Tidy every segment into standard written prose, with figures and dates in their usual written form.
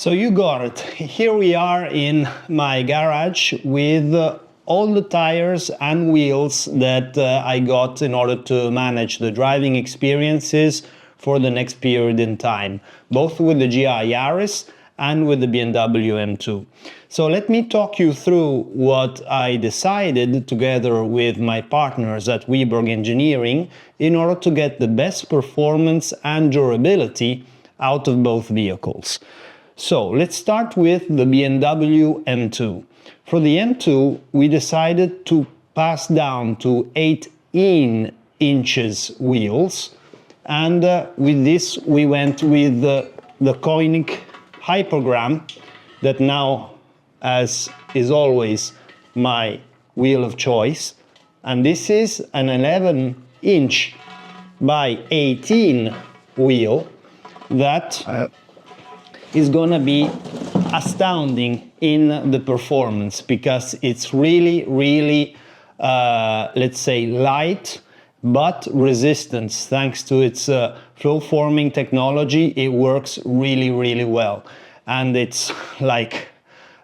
So you got it. Here we are in my garage with all the tires and wheels that I got in order to manage the driving experiences for the next period in time, both with the GI Yaris and with the BMW M2. So let me talk you through what I decided together with my partners at Wiborg Engineering in order to get the best performance and durability out of both vehicles. So let's start with the BMW M2. For the M2, we decided to pass down to 18 inches wheels, and with this we went with the Konig Hypergram that now, as is always, my wheel of choice. And this is an 11-inch by 18 wheel that is gonna be astounding in the performance, because it's really let's say light but resistant. Thanks to its flow forming technology, it works really well, and it's like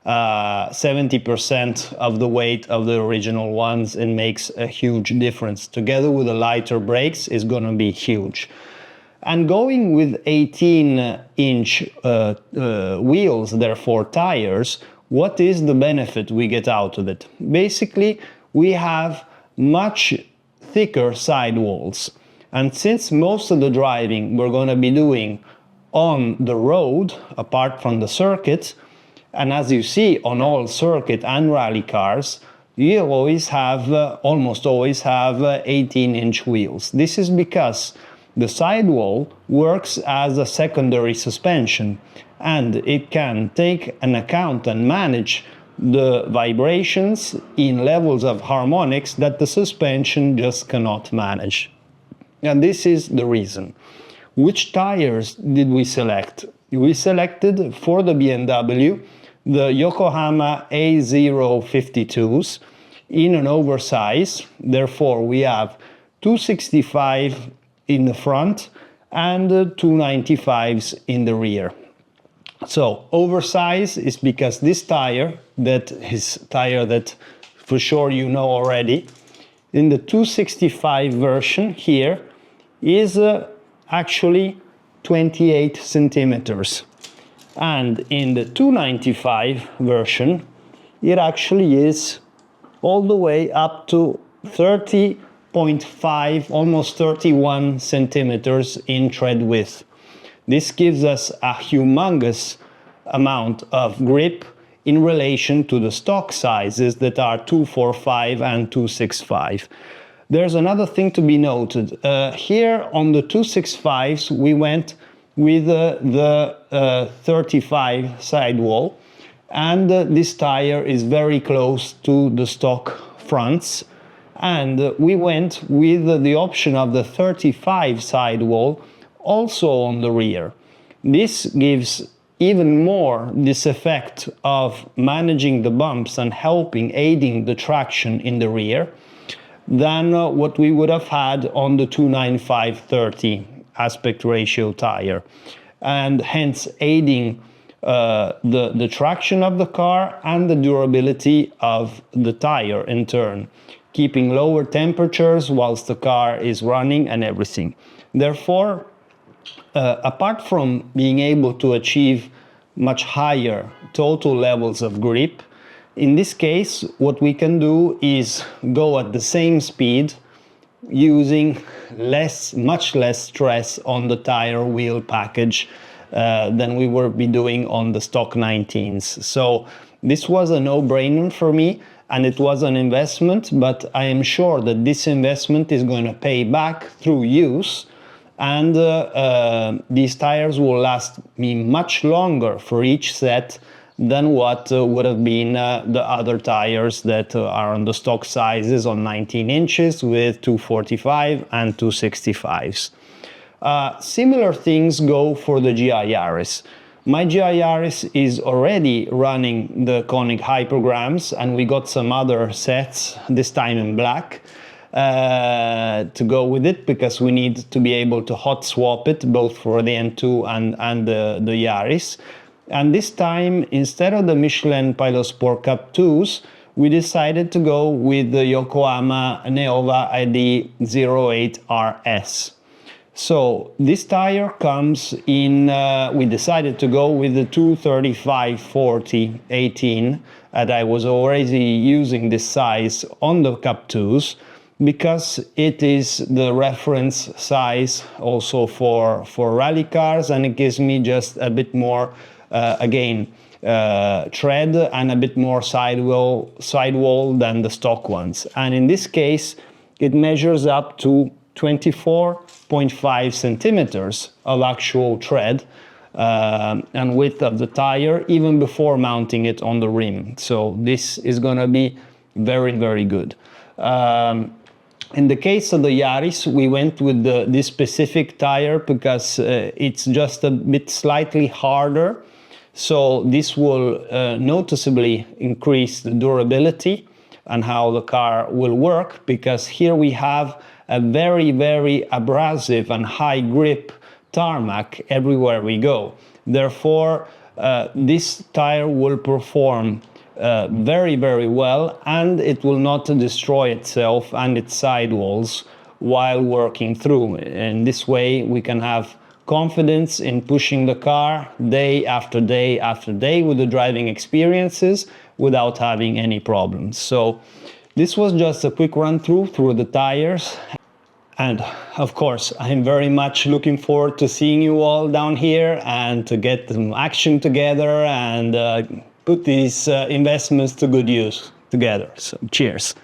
70% of the weight of the original ones. It makes a huge difference. Together with the lighter brakes is gonna be huge. And going with 18-inch wheels, therefore tires, what is the benefit we get out of it? Basically, we have much thicker sidewalls. And since most of the driving we're going to be doing on the road, apart from the circuit, and as you see on all circuit and rally cars, you always have, almost always have 18-inch wheels. This is because the sidewall works as a secondary suspension, and it can take an account and manage the vibrations in levels of harmonics that the suspension just cannot manage. And this is the reason. Which tires did we select? We selected for the BMW the Yokohama A052s in an oversize. Therefore we have 265 in the front and 295s in the rear. So oversize is because this tire, that is tire that for sure you know already, in the 265 version here is actually 28 centimeters, and in the 295 version it actually is all the way up to 30.5, almost 31 centimeters in tread width. This gives us a humongous amount of grip in relation to the stock sizes that are 245 and 265. There's another thing to be noted. Here on the 265s we went with the 35 sidewall, and this tire is very close to the stock fronts, and we went with the option of the 35 sidewall also on the rear. This gives even more this effect of managing the bumps and aiding the traction in the rear than what we would have had on the 295/30 aspect ratio tire, and hence aiding the traction of the car and the durability of the tire in turn, keeping lower temperatures whilst the car is running and everything. Therefore, apart from being able to achieve much higher total levels of grip, in this case what we can do is go at the same speed using much less stress on the tire wheel package than we were doing on the stock 19s. So this was a no-brainer for me, and it was an investment, but I am sure that this investment is going to pay back through use, and these tires will last me much longer for each set than what would have been the other tires that are on the stock sizes on 19 inches with 245 and 265s. Similar things go for the GI Yaris. My GI Yaris is already running the Konig Hypergrams, and we got some other sets, this time in black, to go with it, because we need to be able to hot swap it both for the M2 and the Yaris. And this time, instead of the Michelin Pilot Sport Cup 2s, we decided to go with the Yokohama Neova ID 08RS. So this tire comes in, we decided to go with the 235/40/18, and I was already using this size on the Cup 2s because it is the reference size also for rally cars, and it gives me just a bit more, tread and a bit more sidewall than the stock ones. And in this case, it measures up to 24.5 centimeters of actual tread and width of the tire, even before mounting it on the rim. So this is going to be very, very good. In the case of the Yaris, we went with this specific tire because it's just a bit slightly harder. So this will noticeably increase the durability and how the car will work, because here we have a very, very abrasive and high grip tarmac everywhere we go. Therefore, this tire will perform very, very well, and it will not destroy itself and its sidewalls while working through. In this way, we can have confidence in pushing the car day after day after day with the driving experiences without having any problems. So this was just a quick run through the tires. And of course, I'm very much looking forward to seeing you all down here and to get some action together and put these investments to good use together. So cheers.